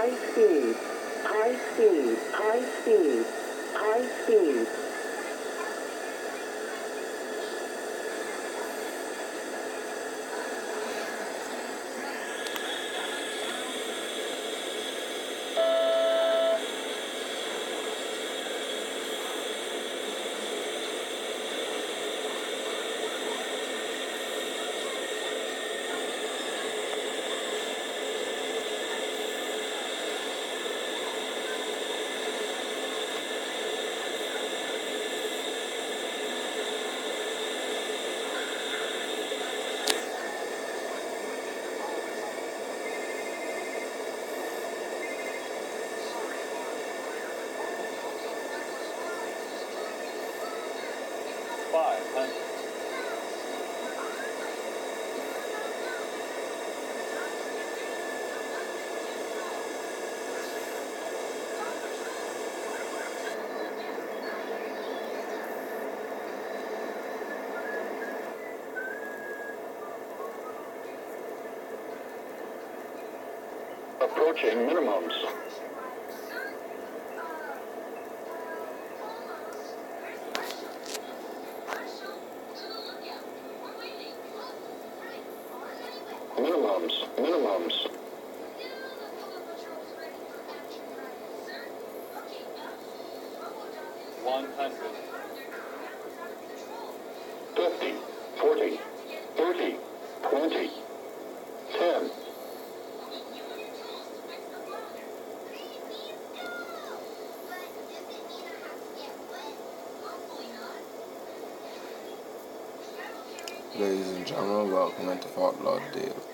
high speed, high speed, high speed, high speed. Approaching minimums. Minimums. 100. 50, 40, 30, 20, 10. Ladies and gentlemen, welcome into Fort Lauderdale.